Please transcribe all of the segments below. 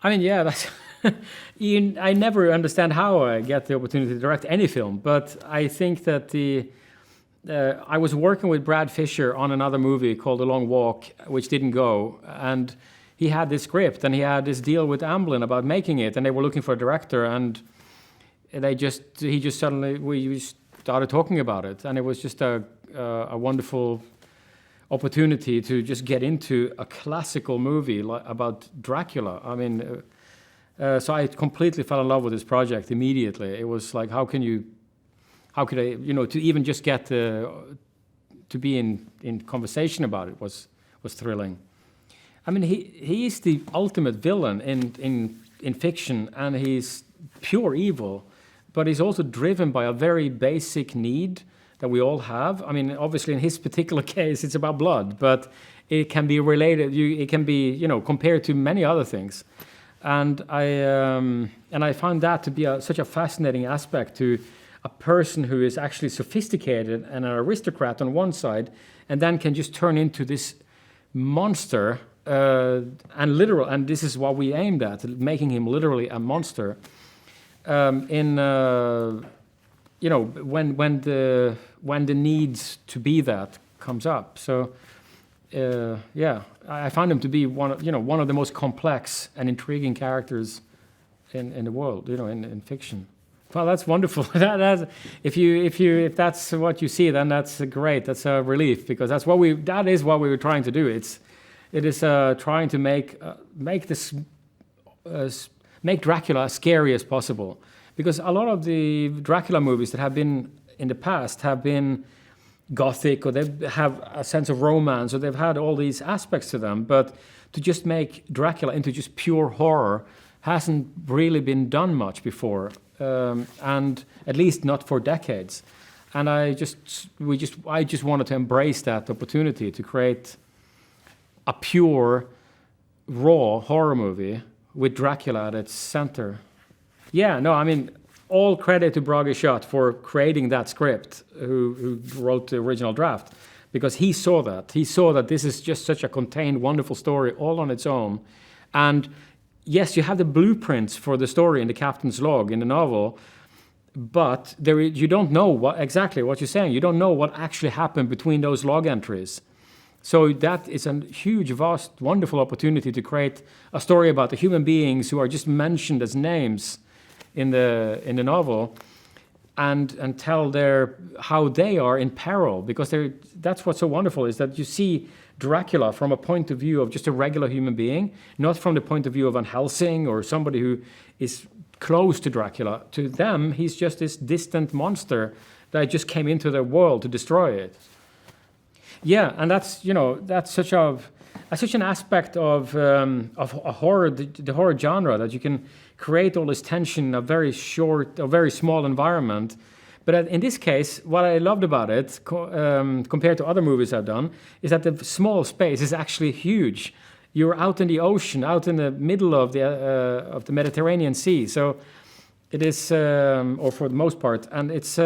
I mean, yeah, that's. I never understand how I get the opportunity to direct any film, but I think that I was working with Brad Fisher on another movie called A Long Walk, which didn't go, and he had this script and he had this deal with Amblin about making it, and they were looking for a director, and we started talking about it, and it was just a wonderful opportunity to just get into a classical movie about Dracula. I mean, so I completely fell in love with this project immediately. It was like, how could I, to even just get to be in conversation about it was thrilling. I mean, he is the ultimate villain in fiction, and he's pure evil, but he's also driven by a very basic need that we all have. I mean, obviously in his particular case, it's about blood, but it can be related. It can be, compared to many other things, and I found that to be such a fascinating aspect to a person who is actually sophisticated and an aristocrat on one side, and then can just turn into this monster and literal. And this is what we aimed at, making him literally a monster. When the needs to be that comes up. So I find him to be one of the most complex and intriguing characters in the world, in fiction. Well, that's wonderful. If that's what you see, then that's great. That's a relief, because that is what we were trying to do. It is trying to make Dracula as scary as possible, because a lot of the Dracula movies that have been in the past have been gothic, or they have a sense of romance, or they've had all these aspects to them. But to just make Dracula into just pure horror hasn't really been done much before. And at least not for decades. And I just wanted to embrace that opportunity to create a pure, raw horror movie with Dracula at its center. Yeah, no, I mean, all credit to Bragi Schut for creating that script, who wrote the original draft, because he saw that. He saw that this is just such a contained, wonderful story all on its own. And yes, you have the blueprints for the story in the captain's log in the novel, but you don't know exactly what you're saying. You don't know what actually happened between those log entries. So that is a huge, vast, wonderful opportunity to create a story about the human beings who are just mentioned as names in the novel, and tell how they are in peril, because that's what's so wonderful, is that you see Dracula from a point of view of just a regular human being, not from the point of view of Van Helsing or somebody who is close to Dracula. To them, he's just this distant monster that just came into their world to destroy it. Yeah, and that's such an aspect of a horror, the horror genre, that you can create all this tension in a very small environment. But in this case, what I loved about it, compared to other movies I've done, is that the small space is actually huge. You're out in the ocean, out in the middle of the Mediterranean Sea. So it is, or for the most part, and it's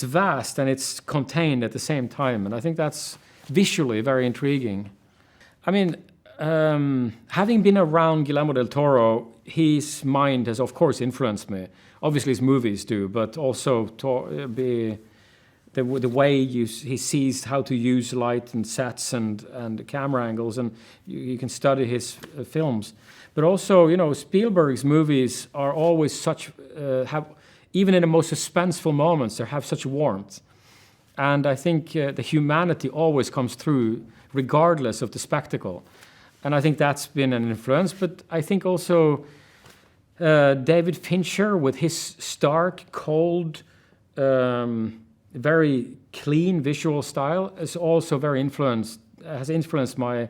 vast and it's contained at the same time. And I think that's visually very intriguing. I mean, having been around Guillermo del Toro, his mind has, of course, influenced me. Obviously, his movies do, but also the way he sees how to use light and sets and camera angles, and you can study his films. But also, Spielberg's movies are always even in the most suspenseful moments, they have such warmth. And I think the humanity always comes through, regardless of the spectacle. And I think that's been an influence. But I think also David Fincher, with his stark, cold, very clean visual style, has also has influenced my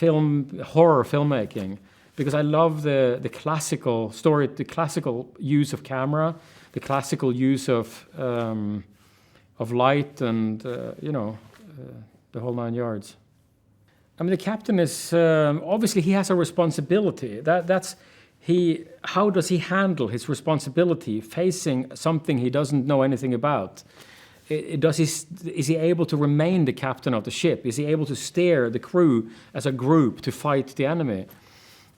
horror filmmaking, because I love the classical story, the classical use of camera, the classical use of light, and the whole 9 yards. I mean, the captain is obviously, he has a responsibility. How does he handle his responsibility facing something he doesn't know anything about? Is he able to remain the captain of the ship? Is he able to steer the crew as a group to fight the enemy?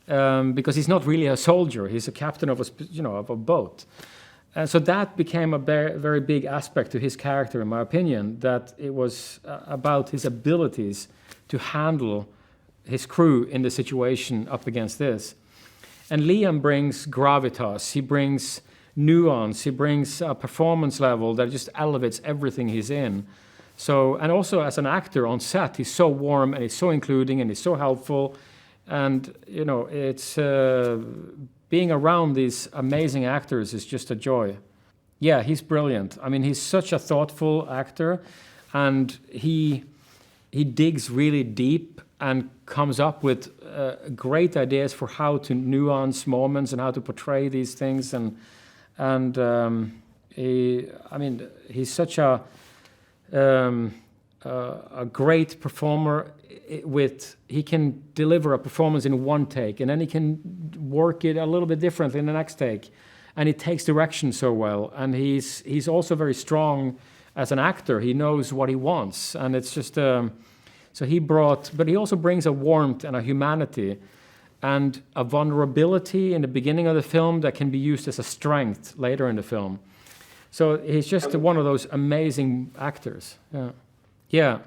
because he's not really a soldier. He's a captain of of a boat. And so that became a very big aspect to his character, in my opinion, that it was about his abilities to handle his crew in the situation up against this. And Liam brings gravitas, he brings nuance, he brings a performance level that just elevates everything he's in. So, and also as an actor on set, he's so warm and he's so including and he's so helpful. And, it's being around these amazing actors is just a joy. Yeah, he's brilliant. I mean, he's such a thoughtful actor, and he digs really deep and comes up with great ideas for how to nuance moments and how to portray these things. And he's such a great performer. He can deliver a performance in one take, and then he can work it a little bit differently in the next take, and he takes direction so well. And he's also very strong as an actor. He knows what he wants, and it's just but he also brings a warmth and a humanity and a vulnerability in the beginning of the film that can be used as a strength later in the film. So he's just one of those amazing actors. Yeah,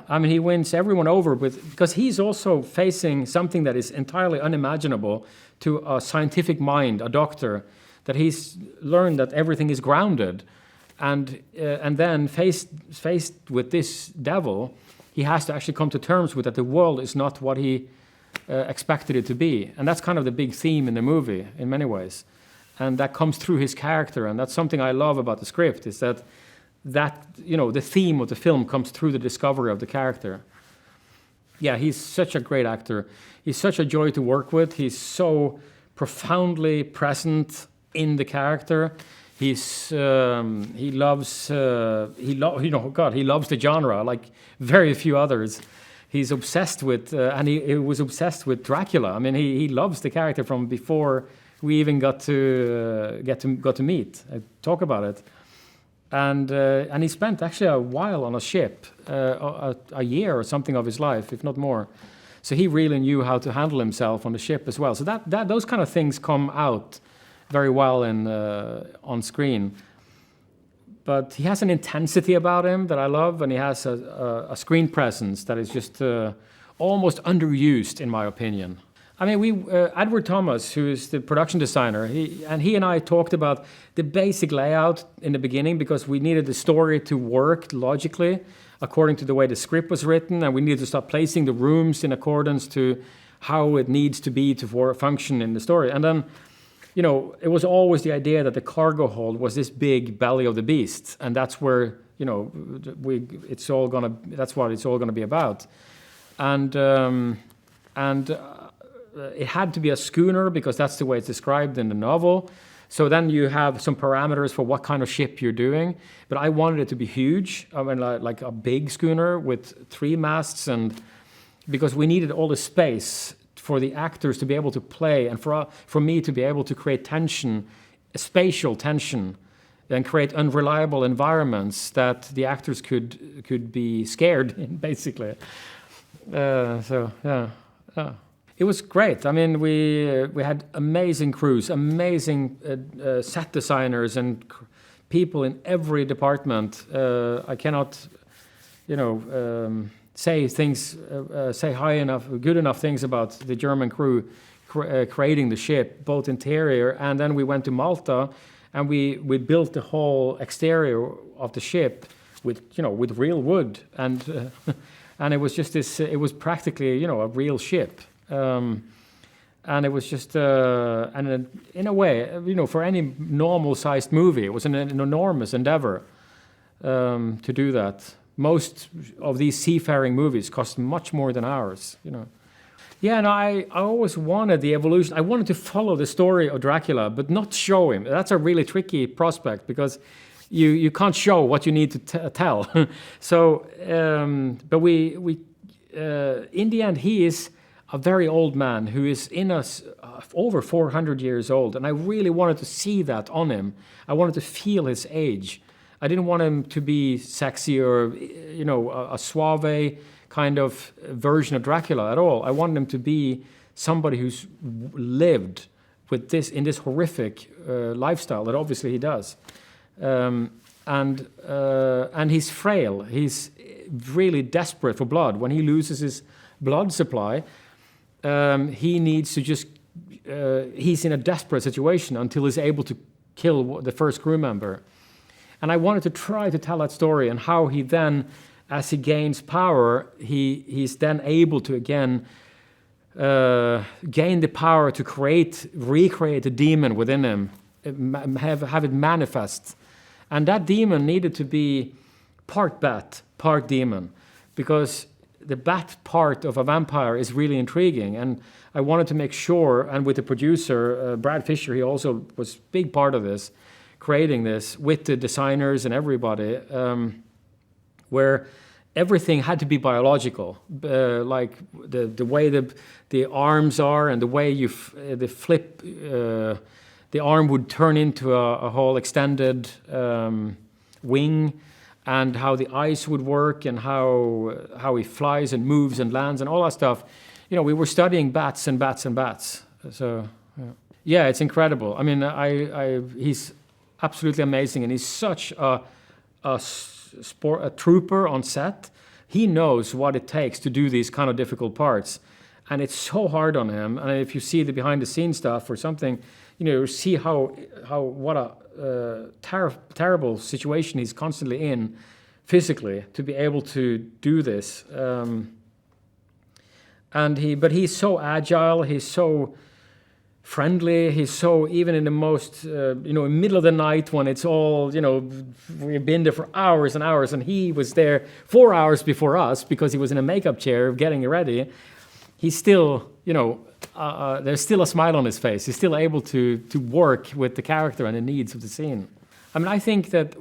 I mean, he wins everyone over because he's also facing something that is entirely unimaginable to a scientific mind, a doctor, that he's learned that everything is grounded. And then faced with this devil, he has to actually come to terms with that the world is not what he expected it to be. And that's kind of the big theme in the movie in many ways. And that comes through his character. And that's something I love about the script, is that the theme of the film comes through the discovery of the character. Yeah, he's such a great actor. He's such a joy to work with. He's so profoundly present in the character. He loves the genre like very few others. He's obsessed with, and he was obsessed with Dracula. I mean, he loves the character from before we even got to meet, talk about it. And he spent actually a while on a ship, a year or something of his life, if not more. So he really knew how to handle himself on the ship as well. So that those kind of things come out very well on screen. But he has an intensity about him that I love, and he has a screen presence that is just almost underused, in my opinion. I mean, Edward Thomas, who is the production designer, he and I talked about the basic layout in the beginning because we needed the story to work logically according to the way the script was written, and we needed to start placing the rooms in accordance to how it needs to be to function in the story. And then, it was always the idea that the cargo hold was this big belly of the beast, and that's where, that's what it's all gonna be about. And it had to be a schooner because that's the way it's described in the novel. So then you have some parameters for what kind of ship you're doing. But I wanted it to be huge, I mean, like a big schooner with 3 masts, and because we needed all the space for the actors to be able to play and for me to be able to create tension, spatial tension, and create unreliable environments that the actors could be scared in, basically. It was great. I mean, we had amazing crews, amazing set designers, and people in every department. I cannot, say good enough things about the German crew creating the ship, both interior, and then we went to Malta, and we built the whole exterior of the ship with real wood, and and it was just this. It was practically a real ship. And it was just, and in a way, for any normal-sized movie, it was an enormous endeavor to do that. Most of these seafaring movies cost much more than ours, Yeah, and I always wanted the evolution. I wanted to follow the story of Dracula, but not show him. That's a really tricky prospect because you can't show what you need to tell. So, but we in the end, he is a very old man who is in us over 400 years old, and I really wanted to see that on him. I wanted to feel his age. I didn't want him to be sexy or a suave kind of version of Dracula at all. I wanted him to be somebody who's lived with this in this horrific lifestyle that obviously he does, and he's frail. He's really desperate for blood. When he loses his blood supply, he needs to just. He's in a desperate situation until he's able to kill the first crew member. And I wanted to try to tell that story and how he then, as he gains power, he's then able to again gain the power to recreate the demon within him, have it manifest. And that demon needed to be part bat, part demon, because the bat part of a vampire is really intriguing. And I wanted to make sure, and with the producer, Brad Fisher, he also was a big part of this, creating this with the designers and everybody, where everything had to be biological, like the way the arms are and the way the flip, the arm would turn into a whole extended wing, and how the eyes would work and how he flies and moves and lands and all that stuff. You know, we were studying bats and bats and bats. So yeah, it's incredible. I mean, he's absolutely amazing, and he's such a trooper on set. He knows what it takes to do these kind of difficult parts, and it's so hard on him. And if you see the behind-the-scenes stuff or something, you see what a terrible situation he's constantly in physically to be able to do this. But he's so agile. He's so friendly. He's so, even in the most, in middle of the night when it's all, we've been there for hours and hours, and he was there 4 hours before us because he was in a makeup chair getting ready. He's still, there's still a smile on his face. He's still able to work with the character and the needs of the scene. I mean, I think that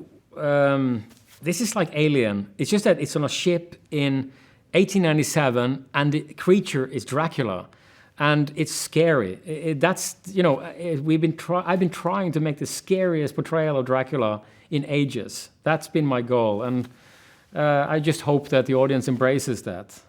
this is like Alien. It's just that it's on a ship in 1897, and the creature is Dracula. And it's scary. I've been trying to make the scariest portrayal of Dracula in ages. That's been my goal, and I just hope that the audience embraces that.